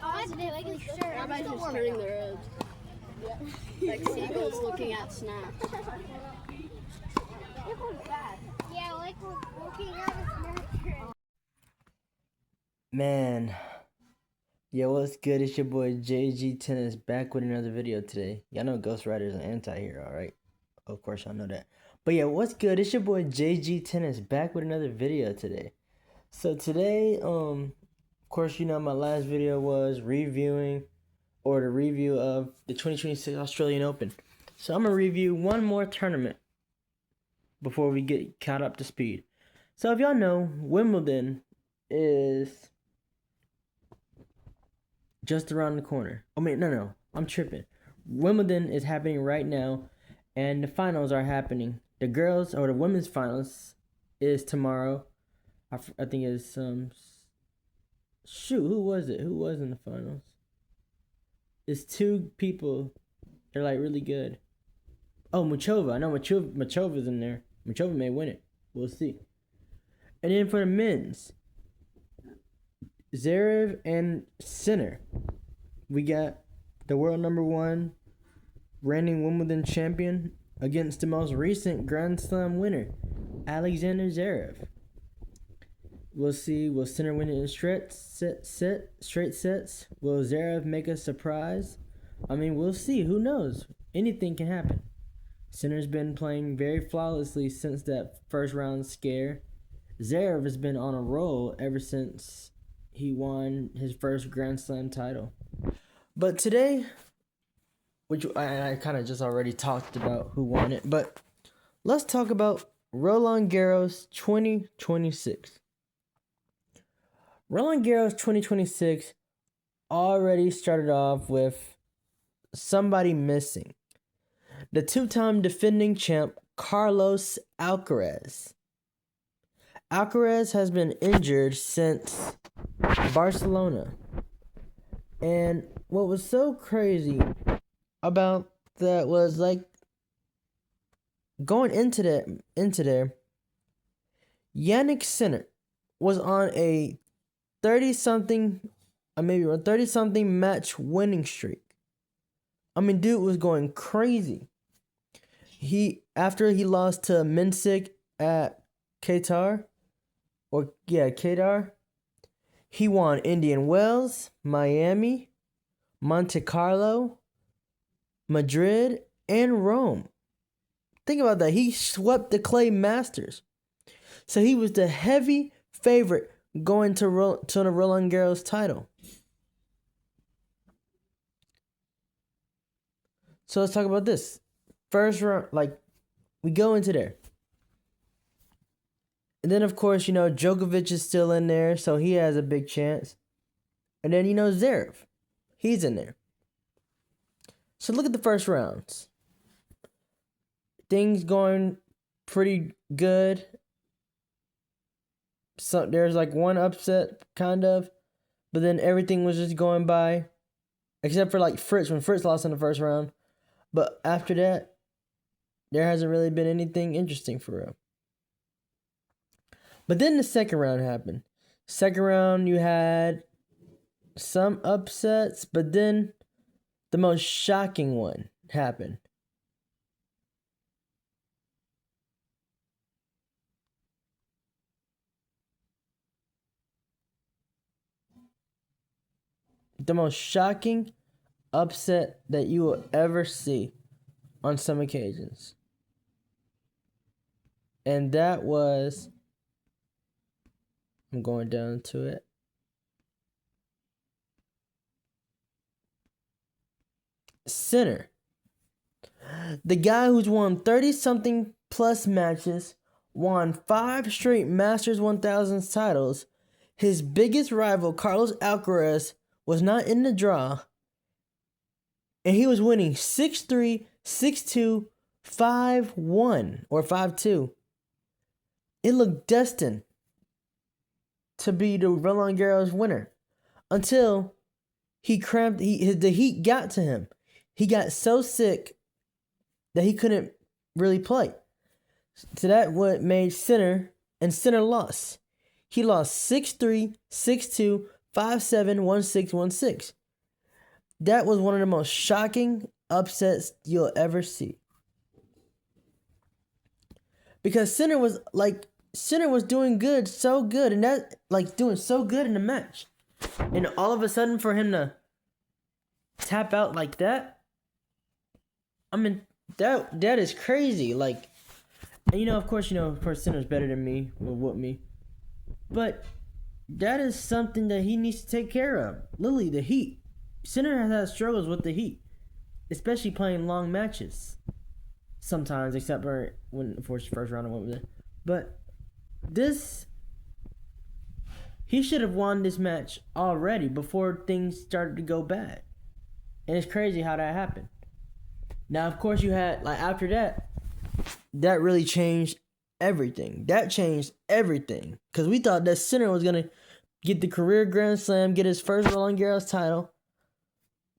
positively sure. Everybody's just turning their heads. Like seagulls looking at snaps. Yeah, like we're looking at a snap. Man, yo, what's good? It's your boy JG Tennis back with another video today. Y'all know Ghost Rider is an anti-hero, right? Of course, y'all know that. But yeah, what's good? It's your boy JG Tennis back with another video today. So today, of course, you know my last video was reviewing or the review of the 2026 Australian Open. So I'm gonna review one more tournament before we get caught up to speed. So if y'all know, Wimbledon is just around the corner. No, I'm tripping. Wimbledon is happening right now, and the finals are happening. The girls or the women's finals is tomorrow. I think it's who was it? Who was in the finals? It's two people. They're like really good. Oh, Muchova. I know Muchova's in there. Muchova may win it. We'll see. And then for the men's, Zverev and Sinner. We got the world number one reigning Wimbledon champion against the most recent Grand Slam winner, Alexander Zverev. We'll see. Will Sinner win it in straight sets? Will Zverev make a surprise? I mean, we'll see. Who knows? Anything can happen. Sinner's been playing very flawlessly since that first round scare. Zverev has been on a roll ever since he won his first Grand Slam title. But today, which I kind of just already talked about who won it, but let's talk about Roland Garros 2026. Roland Garros 2026 already started off with somebody missing. The two-time defending champ, Carlos Alcaraz. Alcaraz has been injured since Barcelona. And what was so crazy about that was like going into there, Yannick Sinner was on a 30-something match winning streak. I mean, dude was going crazy. After he lost to Mensik at Qatar, he won Indian Wells, Miami, Monte Carlo, Madrid, and Rome. Think about that. He swept the Clay Masters. So he was the heavy favorite going to the Roland Garros title. So let's talk about this. First round, we go into there. And then, of course, Djokovic is still in there, so he has a big chance. And then, Zverev. He's in there. So look at the first rounds. Things going pretty good. So there's one upset, kind of. But then everything was just going by. Except for Fritz, when Fritz lost in the first round. But after that, there hasn't really been anything interesting for real. But then the second round happened. Second round, you had some upsets, but then the most shocking one happened. The most shocking upset that you will ever see on some occasions. And that was, I'm going down to it. Sinner. The guy who's won 30-something plus matches, won 5 straight Masters 1000 titles. His biggest rival, Carlos Alcaraz, was not in the draw. And he was winning 6-3, 6-2, 5-1, or 5-2. It looked destined to be the Roland Garros winner until he cramped. The heat got to him. He got so sick that he couldn't really play. So that what made Sinner lost. He lost 6-3, 6-2, 5-7, 1-6, 1-6. That was one of the most shocking upsets you'll ever see. Because Sinner was doing good, so good, and that doing so good in the match. And all of a sudden for him to tap out like that, I mean that is crazy. And of course Sinner's better than me, will whoop me. But that is something that he needs to take care of. Literally, the heat. Sinner has had struggles with the heat, especially playing long matches. Sometimes, except for when, of course, first round I went with it. But he should have won this match already before things started to go bad. And it's crazy how that happened. Now, of course, you had, after that really changed everything. That changed everything. Because we thought that Sinner was going to get the career Grand Slam, get his first Roland Garros title.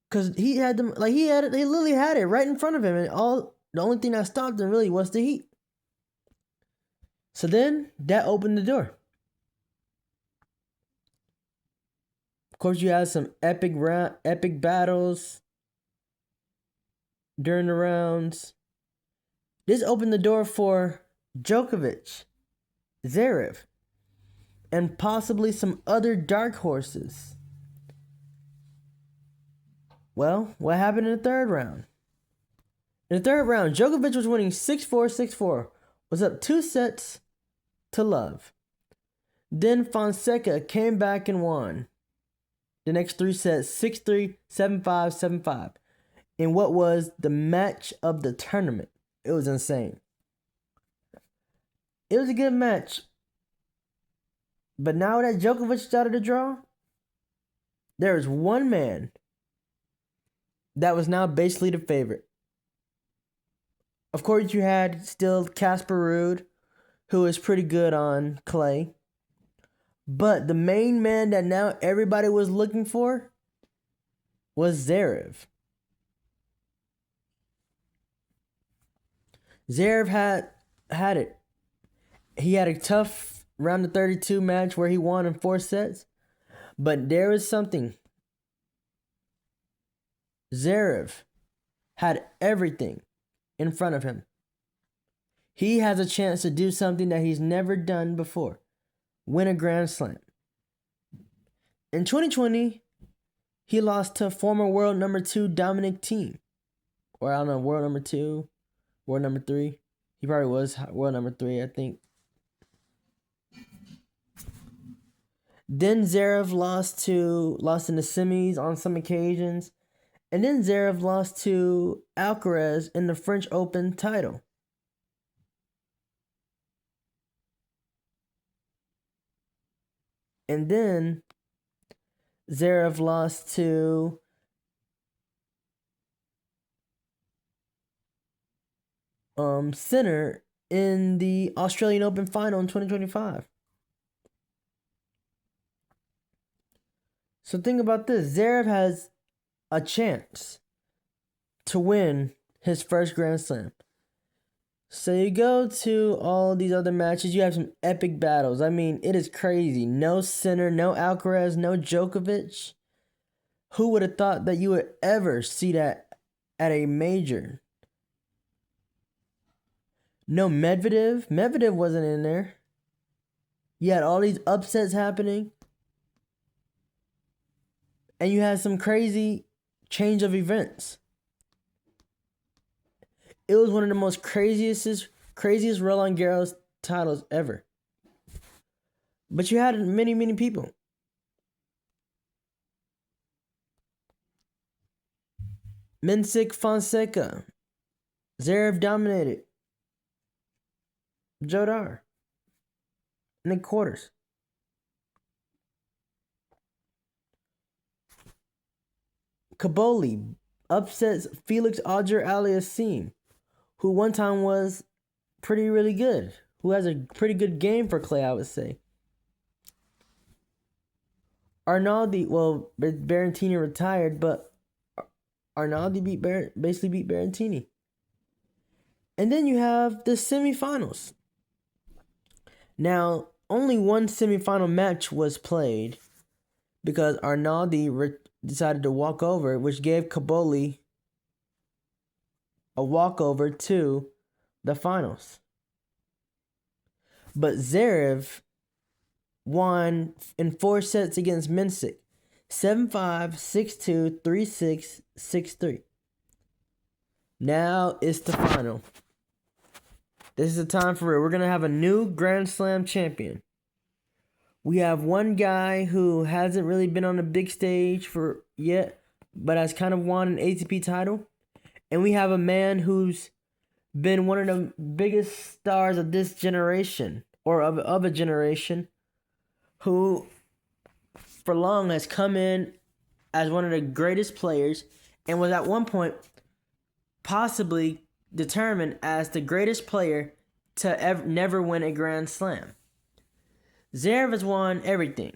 Because he had them, he literally had it right in front of him. And the only thing that stopped him really was the heat. So then, that opened the door. Of course, you had some epic battles during the rounds. This opened the door for Djokovic, Zverev, and possibly some other dark horses. Well, what happened in the third round? In the third round, Djokovic was winning 6-4, 6-4, was up 2-0. Then Fonseca came back and won the next 3 sets, 6-3, 7-5, 7-5, in what was the match of the tournament. It was insane. It was a good match. But now that Djokovic started to draw, there is one man that was now basically the favorite. Of course, you had still Casper Ruud, who is pretty good on clay. But the main man that now everybody was looking for was Zverev. Zverev had it. He had a tough round of 32 match where he won in 4 sets. But there is something. Zverev had everything in front of him. He has a chance to do something that he's never done before. Win a Grand Slam. In 2020, he lost to former world number 2 Dominic Thiem. Or I don't know, world number 2, world number 3. He probably was world number 3, I think. Then Zverev lost in the semis on some occasions. And then Zverev lost to Alcaraz in the French Open title. And then Zverev lost to Sinner in the Australian Open final in 2025. So think about this. Zverev has a chance to win his first Grand Slam. So you go to all these other matches, you have some epic battles. I mean, it is crazy. No Sinner, no Alcaraz, no Djokovic. Who would have thought that you would ever see that at a major? No Medvedev. Medvedev wasn't in there. You had all these upsets happening. And you had some crazy change of events. It was one of the most craziest Roland Garros titles ever. But you had many, many people. Mensik Fonseca. Zverev dominated. Jodar. In the quarters. Kaboli upsets Felix Auger-Aliassime, who one time was really good, who has a pretty good game for clay, I would say. Arnaldi, well, Berrettini retired, but Arnaldi basically beat Berrettini. And then you have the semifinals. Now, only one semifinal match was played because Arnaldi decided to walk over, which gave Kaboli a walkover to the finals. But Zverev won in 4 sets against Mensik. 7-5, 6-2, 3-6, 6-3. Now it's the final. This is the time for it. We're going to have a new Grand Slam champion. We have one guy who hasn't really been on the big stage for yet, but has kind of won an ATP title. And we have a man who's been one of the biggest stars of this generation, or of a generation, who for long has come in as one of the greatest players and was at one point possibly determined as the greatest player to never win a Grand Slam. Zverev has won everything.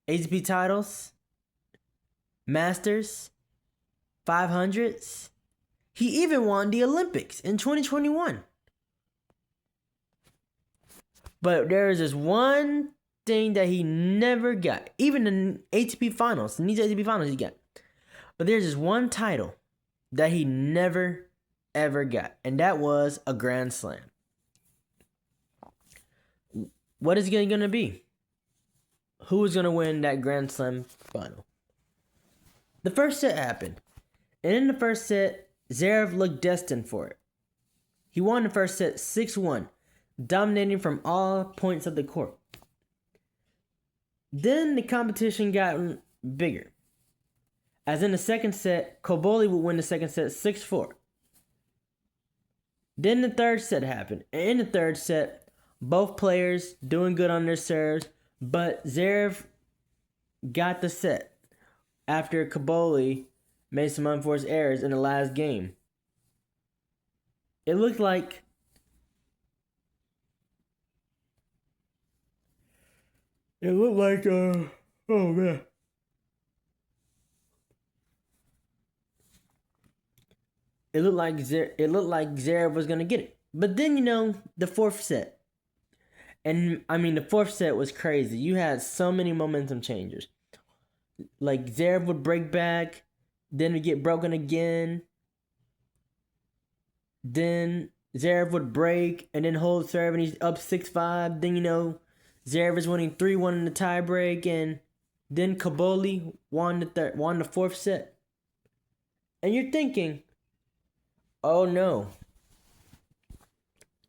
ATP titles, Masters, 500s. He even won the Olympics in 2021. But there is this one thing that he never got. Even in ATP finals, in these ATP finals he got. But there's this one title that he never, ever got. And that was a Grand Slam. What is it going to be? Who is going to win that Grand Slam final? The first set happened. And in the first set, Zverev looked destined for it. He won the first set 6-1, dominating from all points of the court. Then the competition got bigger. As in the second set, Kaboli would win the second set 6-4. Then the third set happened. And in the third set, both players doing good on their serves, but Zverev got the set after Kaboli made some unforced errors in the last game. It looked like oh man. It looked like Zverev was gonna get it. But then the fourth set. And I mean the fourth set was crazy. You had so many momentum changers. Like Zverev would break back, then would get broken again. Then Zverev would break and then hold serve and he's up 6-5. Then Zverev is winning 3-1 in the tiebreak, and then Kaboli won the fourth set. And you're thinking, oh no,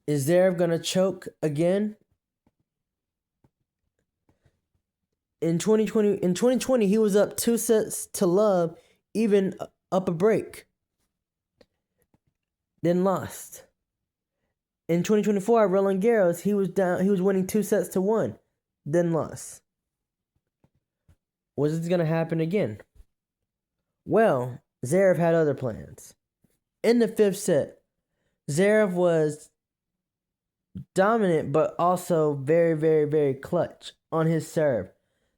is Zverev gonna choke again? In 2020, he was up 2 sets to love, even up a break. Then lost. In 2024 at Roland Garros, he was winning 2 sets to 1, then lost. Was this gonna happen again? Well, Zverev had other plans. In the fifth set, Zverev was dominant but also very, very, very clutch on his serve,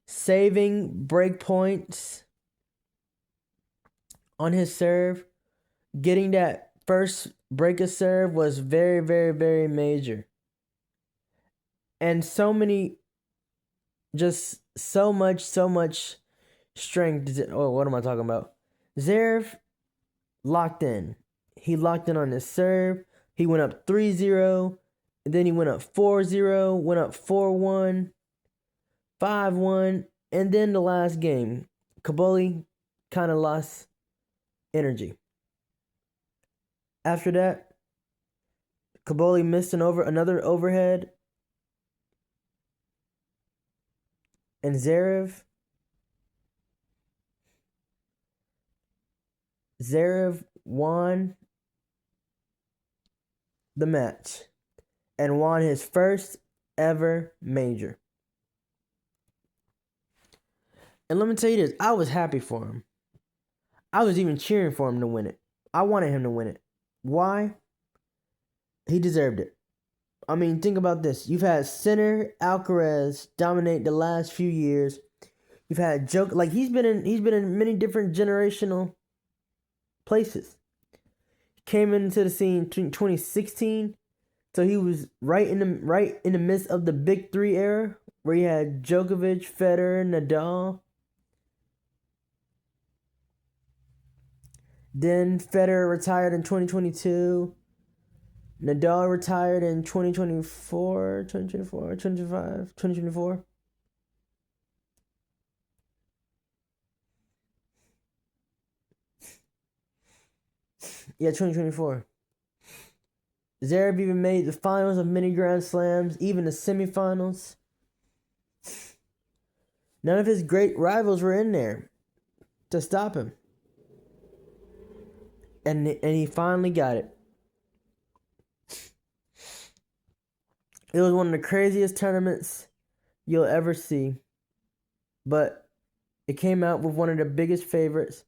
saving break points on his serve. Getting that first break of serve was very, very, very major. And so much strength. Oh, what am I talking about? Zverev locked in. He locked in on his serve. He went up 3-0. And then he went up 4-0. Went up 4-1. 5-1. And then the last game, Kaboli kind of lost energy. After that, Kaboli missed another overhead. And Zverev won the match and won his first ever major. And let me tell you this, I was happy for him. I was even cheering for him to win it. I wanted him to win it. Why? He deserved it. I mean, think about this. You've had Sinner, Alcaraz dominate the last few years. You've had he's been in many different generational places. He came into the scene in 2016, so he was right in the midst of the big three era, where you had Djokovic, Federer, Nadal. Then Federer retired in 2022. Nadal retired in 2024, 2024, 2025, 2024. Yeah, 2024. Zverev even made the finals of many Grand Slams, even the semifinals. None of his great rivals were in there to stop him. And he finally got it. It was one of the craziest tournaments you'll ever see. But it came out with one of the biggest favorites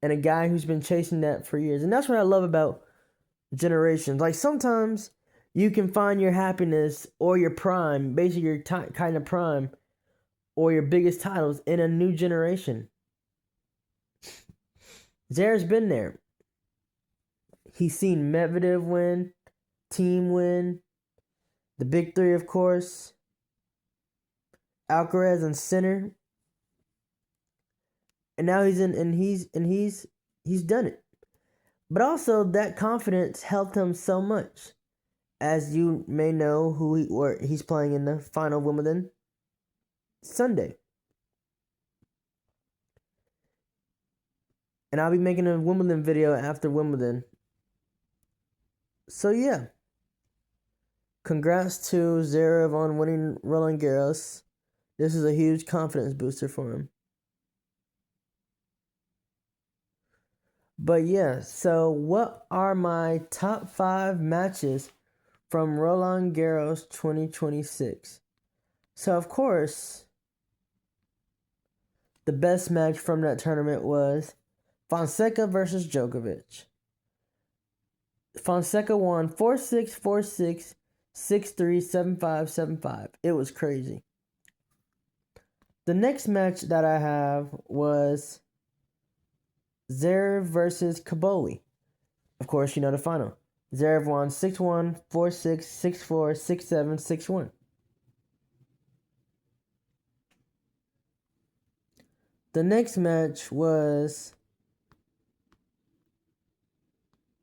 and a guy who's been chasing that for years. And that's what I love about generations. Like sometimes you can find your happiness or your prime, basically your kind of prime, or your biggest titles in a new generation. Zverev's been there. He's seen Medvedev win, Team win, the big three, of course, Alcaraz and Sinner, and now he's done it. But also that confidence helped him so much, as you may know he's playing in the final of Wimbledon Sunday. And I'll be making a Wimbledon video after Wimbledon. So yeah. Congrats to Zverev on winning Roland Garros. This is a huge confidence booster for him. But yeah, so what are my top 5 matches from Roland Garros 2026? So of course, the best match from that tournament was Fonseca versus Djokovic. Fonseca won 4-6, 4-6, 6-3, 7-5, 7-5. It was crazy. The next match that I have was Zverev versus Kaboli. Of course, you know the final. Zverev won 6-1, 4-6, 6-4, 6-7, 6-1. The next match was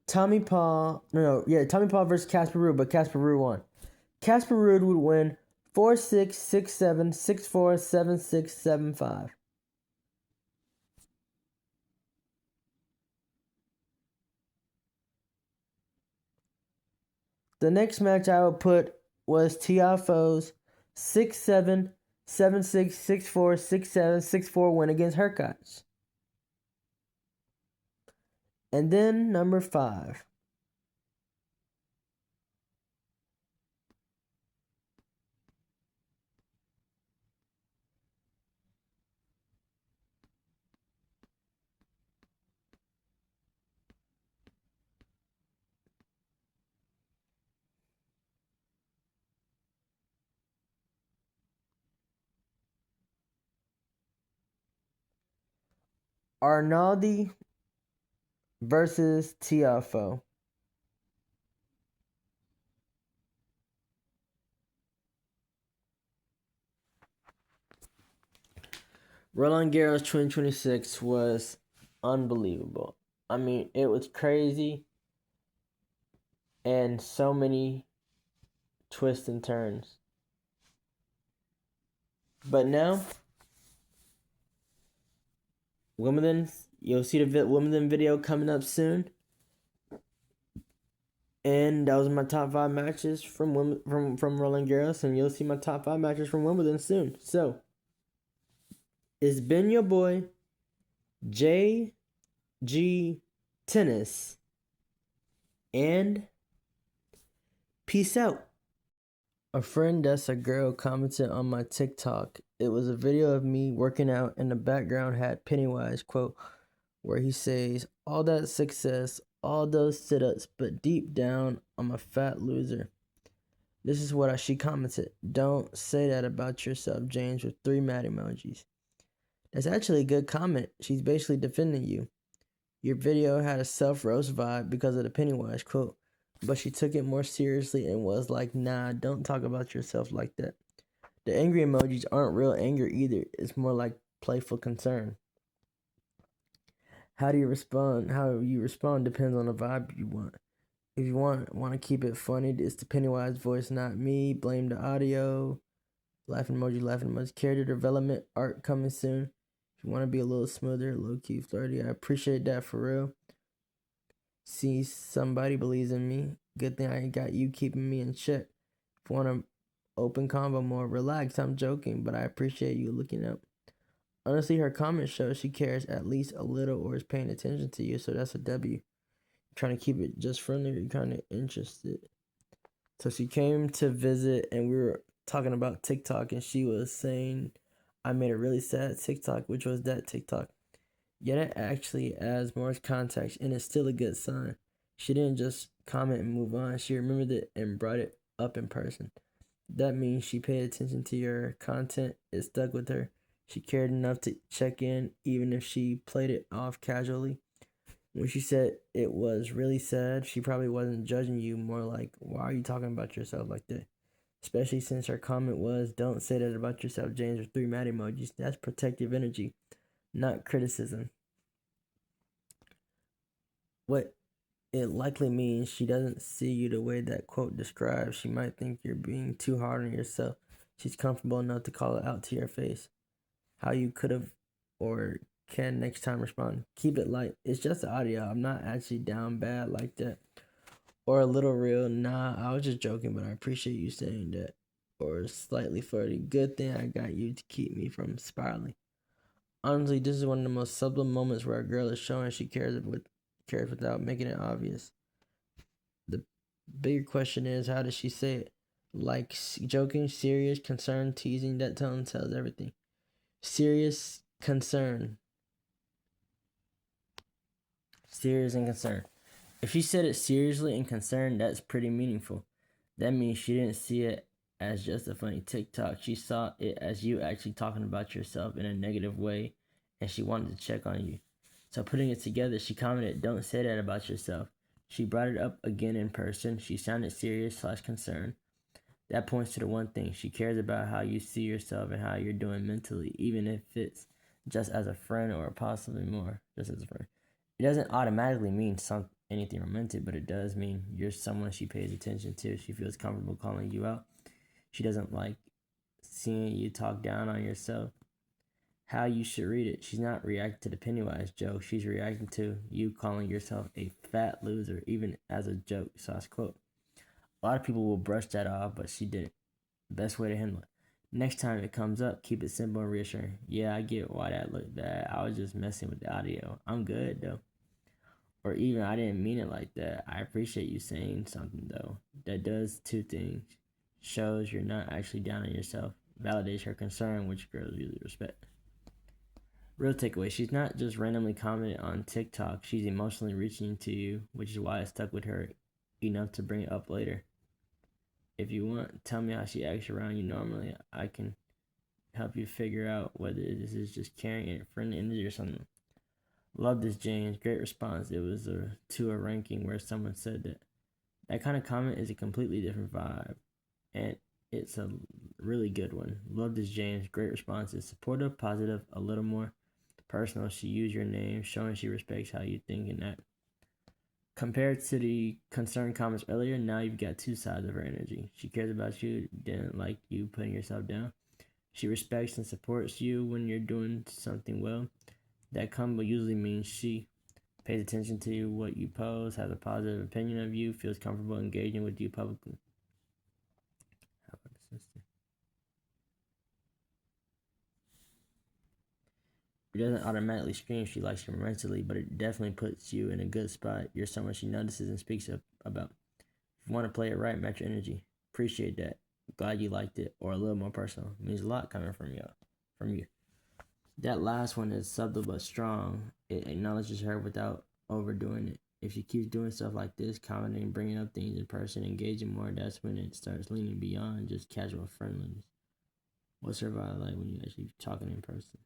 Tommy Paul versus Casper Ruud, but Casper Ruud won. Casper Ruud would win 4-6, 6-7, 6-4, 7-6, 7-5. The next match I would put was Tiafoe's 6-7, 7-6, 6-4, 6-7, 6-4 win against Hurkacz. And then number 5. Arnaldi versus Tiafoe. Roland Garros 2026 was unbelievable. I mean, it was crazy and so many twists and turns. But now, Wimbledon, you'll see the Wimbledon video coming up soon. And that was my top 5 matches from Roland Garros, and you'll see my top 5 matches from Wimbledon soon. So, it's been your boy, JG Tennis, and peace out. A friend that's a girl commented on my TikTok. It was a video of me working out, and the background had Pennywise quote where he says, "All that success, all those sit-ups, but deep down, I'm a fat loser." This is what she commented. "Don't say that about yourself, James," with 3 mad emojis. That's actually a good comment. She's basically defending you. Your video had a self-roast vibe because of the Pennywise quote, but she took it more seriously and was like, "Nah, don't talk about yourself like that." The angry emojis aren't real anger either. It's more like playful concern. How do you respond? How you respond depends on the vibe you want. If you want to keep it funny, it's the Pennywise voice, not me. Blame the audio. Laughing emoji, laughing emoji. Character development, art coming soon. If you want to be a little smoother, low key flirty, I appreciate that for real. See, somebody believes in me. Good thing I got you keeping me in check. If you want to open convo more, relax. I'm joking, but I appreciate you looking up. Honestly, her comments show she cares at least a little or is paying attention to you, so that's a W. Trying to keep it just friendly, or you're kind of interested. So she came to visit, and we were talking about TikTok, and she was saying I made a really sad TikTok, which was that TikTok. Yet it actually adds more context, and it's still a good sign. She didn't just comment and move on. She remembered it and brought it up in person. That means she paid attention to your content. It stuck with her. She cared enough to check in, even if she played it off casually. When she said it was really sad, she probably wasn't judging you, more like, why are you talking about yourself like that? Especially since her comment was, don't say that about yourself, James, or 3 mad emojis. That's protective energy, not criticism. What it likely means, she doesn't see you the way that quote describes. She might think you're being too hard on yourself. She's comfortable enough to call it out to your face. How you could have or can next time respond. Keep it light. It's just audio. I'm not actually down bad like that. Or a little real. Nah, I was just joking, but I appreciate you saying that. Or slightly flirty. Good thing I got you to keep me from spiraling. Honestly, this is one of the most subtle moments where a girl is showing she cares without making it obvious. The bigger question is, how does she say it? Like joking, serious, concerned, teasing. That tone tells everything. Serious, concern. Serious and concerned. If she said it seriously and concerned, that's pretty meaningful. That means she didn't see it as just a funny TikTok. She saw it as you actually talking about yourself in a negative way, and she wanted to check on you. So putting it together, she commented, don't say that about yourself. She brought it up again in person. She sounded serious/concerned. That points to the one thing. She cares about how you see yourself and how you're doing mentally, even if it's just as a friend or possibly more, just as a friend. It doesn't automatically mean anything romantic, but it does mean you're someone she pays attention to. She feels comfortable calling you out. She doesn't like seeing you talk down on yourself. How you should read it. She's not reacting to the Pennywise joke. She's reacting to you calling yourself a fat loser, even as a joke. So I quote. A lot of people will brush that off, but she didn't. Best way to handle it. Next time it comes up, keep it simple and reassuring. Yeah, I get why that looked bad. I was just messing with the audio. I'm good, though. Or even, I didn't mean it like that. I appreciate you saying something, though. That does 2 things. Shows you're not actually down on yourself. Validates her concern, which girls usually respect. Real takeaway, she's not just randomly commenting on TikTok. She's emotionally reaching to you, which is why it stuck with her enough to bring it up later. If you want, tell me how she acts around you normally. I can help you figure out whether this is just carrying a friendly energy or something. Love this, James. Great response. It was to a ranking where someone said that. That kind of comment is a completely different vibe. And it's a really good one. Love this, James. Great response. It's supportive, positive, a little more personal. She used your name, showing she respects how you think and that. Compared to the concerned comments earlier, now you've got 2 sides of her energy. She cares about you, didn't like you putting yourself down. She respects and supports you when you're doing something well. That combo usually means she pays attention to what you post, has a positive opinion of you, feels comfortable engaging with you publicly. How about the sister? It doesn't automatically scream she likes you romantically, but it definitely puts you in a good spot. You're someone she notices and speaks up about. If you want to play it right, match your energy. Appreciate that. Glad you liked it. Or a little more personal. It means a lot coming from you. That last one is subtle but strong. It acknowledges her without overdoing it. If she keeps doing stuff like this, commenting, bringing up things in person, engaging more, that's when it starts leaning beyond just casual friendliness. What's her vibe like when you actually talking in person?